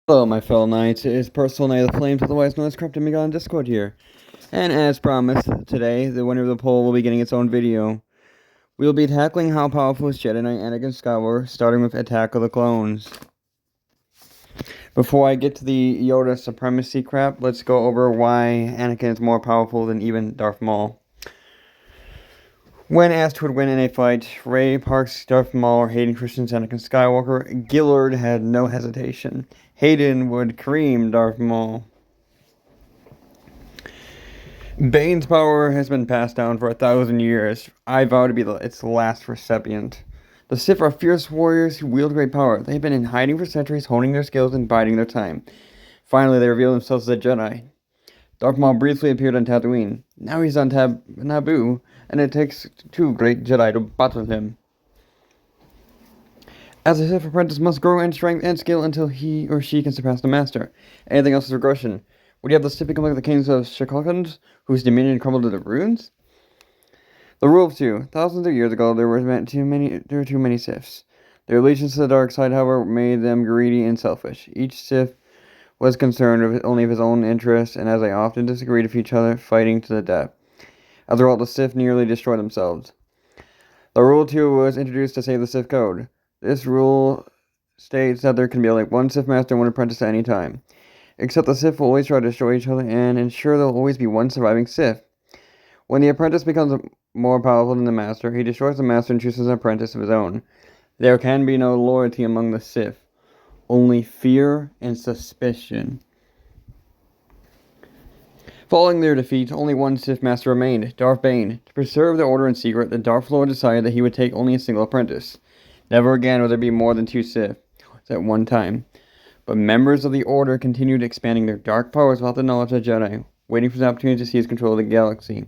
Hello, my fellow knights. It is Personal Knight of the Flames, otherwise known as Corrupted Mega on Discord here. And as promised, today, the winner of the poll will be getting its own video. We will be tackling how powerful is Jedi Knight Anakin Skywalker, starting with Attack of the Clones. Before I get to the Yoda supremacy crap, let's go over why Anakin is more powerful than even Darth Maul. When asked who would win in a fight, Ray, Parks, Darth Maul, or Hayden Christensen's Anakin Skywalker, Gillard had no hesitation. Hayden would cream Darth Maul. Bane's power has been passed down for 1,000 years. I vow to be its last recipient. The Sith are fierce warriors who wield great power. They've been in hiding for centuries, honing their skills and biding their time. Finally, they reveal themselves as a Jedi. Darth Maul briefly appeared on Tatooine. Now he's on Naboo, and it takes two great Jedi to battle him. As a Sith apprentice must grow in strength and skill until he or she can surpass the Master. Anything else is regression. Would you have the Sith become like the kings of Shikokan, whose dominion crumbled to the ruins? The rule of two. Thousands of years ago, there were too many Siths. Their allegiance to the dark side, however, made them greedy and selfish. Each Sith was concerned with only his own interests, and as they often disagreed with each other, fighting to the death. As a result, the Sith nearly destroyed themselves. The Rule 2 was introduced to save the Sith Code. This rule states that there can be only one Sith Master and one apprentice at any time. Except the Sith will always try to destroy each other and ensure there will always be one surviving Sith. When the apprentice becomes more powerful than the Master, he destroys the Master and chooses an apprentice of his own. There can be no loyalty among the Sith, only fear and suspicion. Following their defeat, only one Sith Master remained, Darth Bane. To preserve the order in secret, the Darth Lord decided that he would take only a single apprentice. Never again would there be more than two Sith at one time. But members of the Order continued expanding their dark powers without the knowledge of the Jedi, waiting for the opportunity to seize control of the galaxy.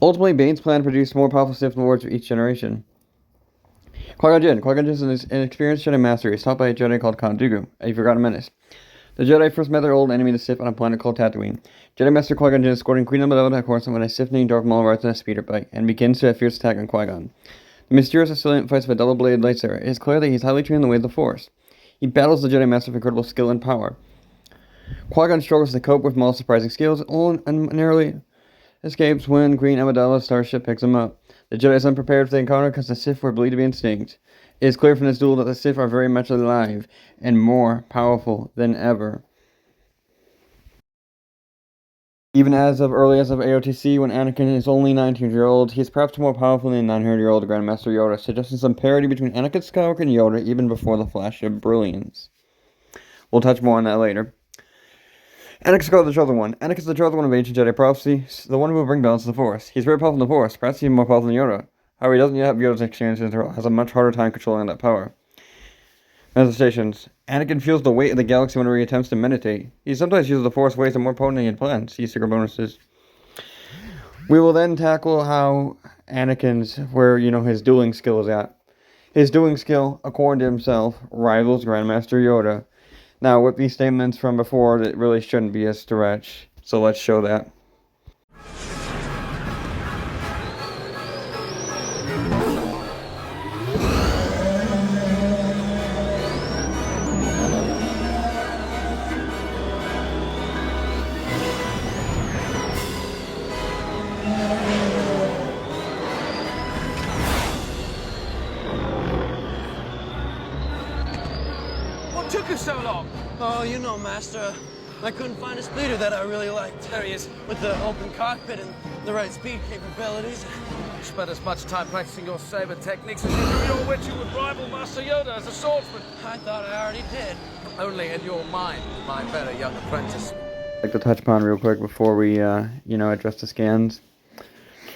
Ultimately, Bane's plan produced more powerful Sith Lords for each generation. Qui-Gon Jinn is an experienced Jedi Master. He is taught by a Jedi called Dooku, a forgotten menace. The Jedi first met their old enemy, the Sith, on a planet called Tatooine. Jedi Master Qui-Gon Jinn escorting Queen Amidala to Coruscant when a Sith named Darth Maul rides on a speeder bike and begins to a fierce attack on Qui-Gon. The mysterious assailant fights with a double-bladed lightsaber. It is clear that he is highly trained in the way of the Force. He battles the Jedi Master with incredible skill and power. Qui-Gon struggles to cope with Maul's surprising skills and narrowly escapes when Queen Amidala's starship picks him up. The Jedi is unprepared for the encounter because the Sith were believed to be extinct. It is clear from this duel that the Sith are very much alive and more powerful than ever. Even as early as of AOTC, when Anakin is only 19-year-old, he is perhaps more powerful than 900-year-old Grandmaster Yoda, suggesting some parity between Anakin Skywalker and Yoda even before the flash of brilliance. We'll touch more on that later. Anakin Skywalker, the Chosen One. Anakin is the Chosen One of ancient Jedi prophecy, the one who will bring balance to the Force. He's very powerful in the Force, perhaps even more powerful than Yoda. However, he doesn't yet have Yoda's experience and has a much harder time controlling that power. Manifestations. Anakin feels the weight of the galaxy whenever he attempts to meditate. He sometimes uses the Force ways that more potent than he had planned. See secret bonuses. We will then tackle how Anakin's, his dueling skill is at. His dueling skill, according to himself, rivals Grandmaster Yoda. Now, with these statements from before, it really shouldn't be a stretch. So let's show that. Took us so long? Oh, you know, Master. I couldn't find a speeder that I really liked. There he is. With the open cockpit and the right speed capabilities. You spent as much time practicing your saber techniques as you do your wit you would rival Master Yoda as a swordsman. I thought I already did. Only in your mind, my better young apprentice. I'd like to touch upon real quick before we, address the scans.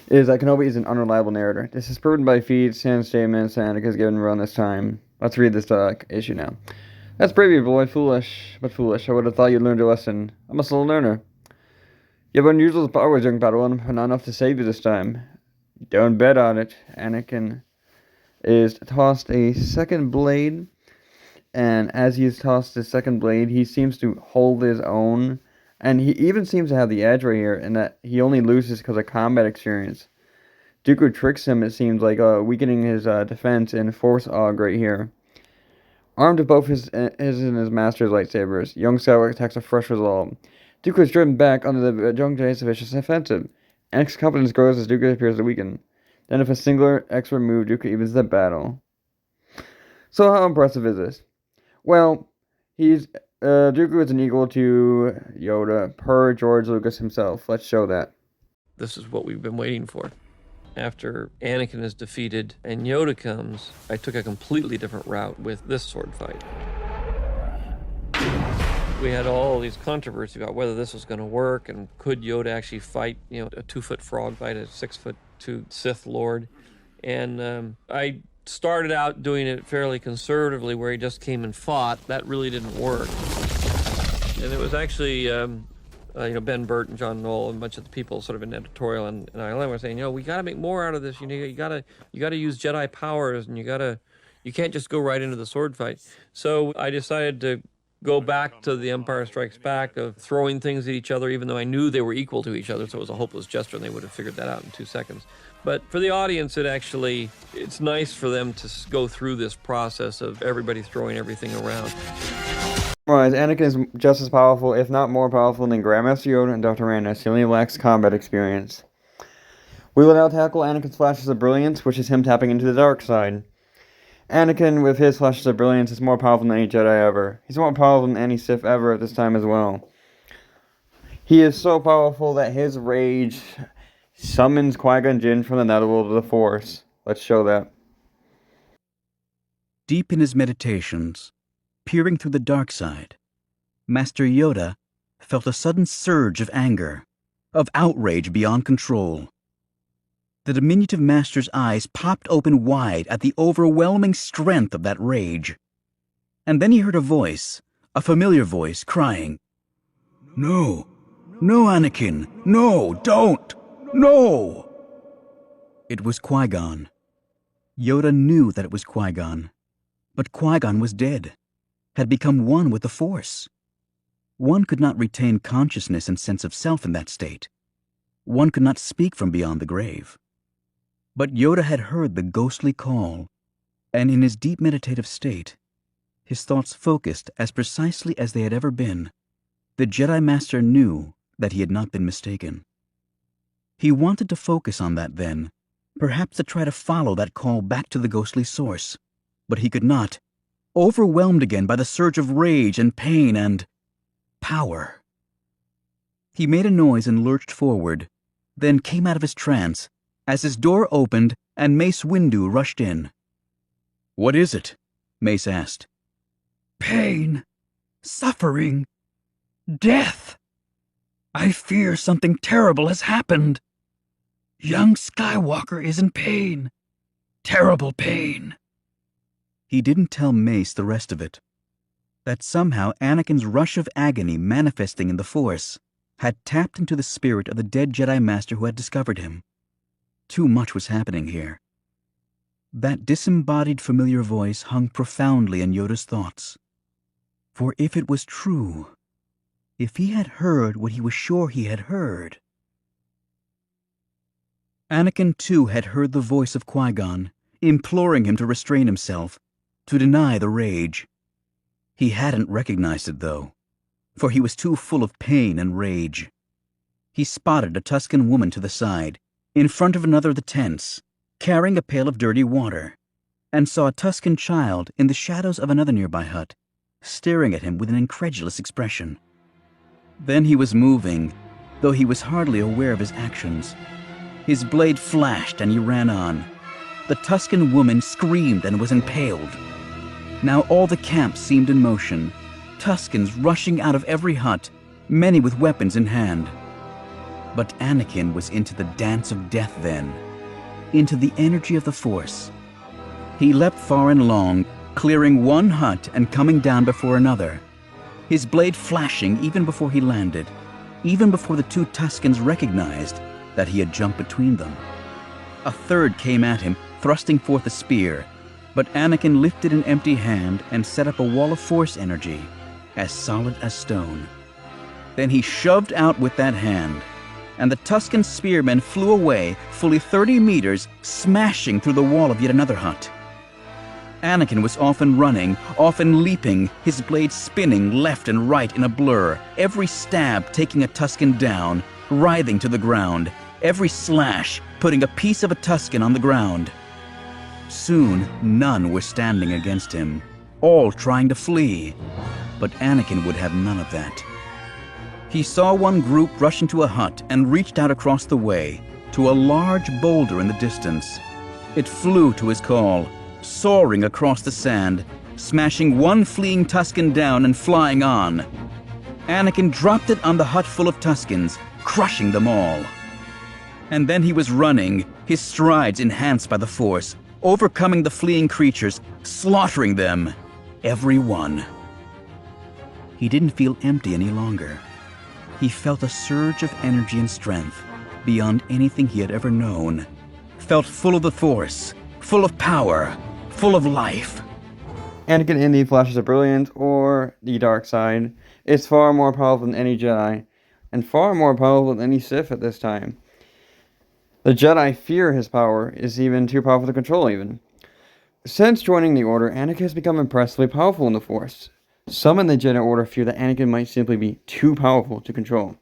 Is that Kenobi is an unreliable narrator. This is proven by feeds and statements Anakin has given around this time. Let's read this issue now. That's brave of you, boy. Foolish, but foolish. I would have thought you'd learned your lesson. I'm a slow learner. You have unusual powers during battle, but not enough to save you this time. Don't bet on it. Anakin is tossed a second blade, and as he's tossed his second blade, he seems to hold his own, and he even seems to have the edge right here, in that he only loses because of combat experience. Dooku tricks him, it seems like, weakening his defense and Force Aug right here. Armed with both his and his master's lightsabers, young Skywalker attacks a fresh resolve. Dooku is driven back under the young Jedi's vicious offensive. Anak's confidence grows as Dooku appears to weaken. Then, with a singular expert move, Dooku evens the battle. So, how impressive is this? Well, Dooku is an equal to Yoda per George Lucas himself. Let's show that. This is what we've been waiting for. After Anakin is defeated and Yoda comes, I took a completely different route with this sword fight. We had all these controversy about whether this was going to work and could Yoda actually fight, a 2-foot frog fight a 6'2" Sith Lord. And I started out doing it fairly conservatively, where he just came and fought. That really didn't work. And it was actually Ben Burt and John Knoll and a bunch of the people sort of in editorial and ILM were saying, we got to make more out of this. You got to use Jedi powers, and you can't just go right into the sword fight. So I decided to go back to the Empire Strikes Back of throwing things at each other, even though I knew they were equal to each other, so it was a hopeless gesture, and they would have figured that out in 2 seconds. But for the audience, it's nice for them to go through this process of everybody throwing everything around. Anakin is just as powerful, if not more powerful, than Grandmaster Yoda and Dr. Randus. He only lacks combat experience. We will now tackle Anakin's flashes of brilliance, which is him tapping into the dark side. Anakin, with his flashes of brilliance, is more powerful than any Jedi ever. He's more powerful than any Sith ever at this time as well. He is so powerful that his rage summons Qui-Gon Jinn from the netherworld of the Force. Let's show that. Deep in his meditations, peering through the dark side, Master Yoda felt a sudden surge of anger, of outrage beyond control. The diminutive master's eyes popped open wide at the overwhelming strength of that rage. And then he heard a voice, a familiar voice, crying, "No, no, Anakin, no, don't, no!" It was Qui-Gon. Yoda knew that it was Qui-Gon, but Qui-Gon was dead, had become one with the Force. One could not retain consciousness and sense of self in that state. One could not speak from beyond the grave. But Yoda had heard the ghostly call, and in his deep meditative state, his thoughts focused as precisely as they had ever been. The Jedi Master knew that he had not been mistaken. He wanted to focus on that then, perhaps to try to follow that call back to the ghostly source, but he could not, overwhelmed again by the surge of rage and pain and power. He made a noise and lurched forward, then came out of his trance, as his door opened and Mace Windu rushed in. "What is it?" Mace asked. "Pain, suffering, death. I fear something terrible has happened. Young Skywalker is in pain, terrible pain." He didn't tell Mace the rest of it. That somehow Anakin's rush of agony manifesting in the Force had tapped into the spirit of the dead Jedi Master who had discovered him. Too much was happening here. That disembodied familiar voice hung profoundly in Yoda's thoughts. For if it was true, if he had heard what he was sure he had heard... Anakin, too, had heard the voice of Qui-Gon, imploring him to restrain himself, to deny the rage. He hadn't recognized it, though, for he was too full of pain and rage. He spotted a Tusken woman to the side, in front of another of the tents, carrying a pail of dirty water, and saw a Tusken child in the shadows of another nearby hut, staring at him with an incredulous expression. Then he was moving, though he was hardly aware of his actions. His blade flashed and he ran on. The Tusken woman screamed and was impaled. Now all the camp seemed in motion, Tuskens rushing out of every hut, many with weapons in hand. But Anakin was into the dance of death then, into the energy of the Force. He leapt far and long, clearing one hut and coming down before another, his blade flashing even before he landed, even before the two Tuskens recognized that he had jumped between them. A third came at him, thrusting forth a spear, but Anakin lifted an empty hand and set up a wall of Force energy, as solid as stone. Then he shoved out with that hand, and the Tusken spearmen flew away fully 30 meters, smashing through the wall of yet another hut. Anakin was often running, often leaping, his blade spinning left and right in a blur, every stab taking a Tusken down, writhing to the ground, every slash putting a piece of a Tusken on the ground. Soon, none were standing against him, all trying to flee. But Anakin would have none of that. He saw one group rush into a hut and reached out across the way to a large boulder in the distance. It flew to his call, soaring across the sand, smashing one fleeing Tusken down and flying on. Anakin dropped it on the hut full of Tuskens, crushing them all. And then he was running, his strides enhanced by the Force, overcoming the fleeing creatures, slaughtering them, every one. He didn't feel empty any longer. He felt a surge of energy and strength beyond anything he had ever known. Felt full of the Force, full of power, full of life. Anakin in the flashes of brilliance, or the dark side, is far more powerful than any Jedi, and far more powerful than any Sith at this time. The Jedi fear his power is even too powerful to control even. Since joining the Order, Anakin has become impressively powerful in the Force. Some in the Jedi Order fear that Anakin might simply be too powerful to control.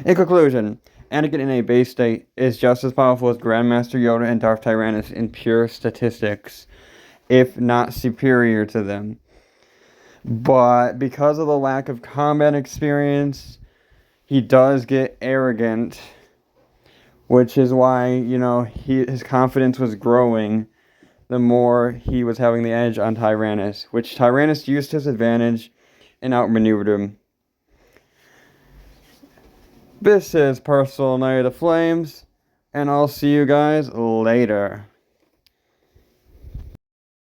In conclusion, Anakin in a base state is just as powerful as Grandmaster Yoda and Darth Tyrannus in pure statistics, if not superior to them. But because of the lack of combat experience, he does get arrogant, which is why, his confidence was growing the more he was having the edge on Tyrannus, which Tyrannus used his advantage and outmaneuvered him. This is Personal Night of the Flames, and I'll see you guys later.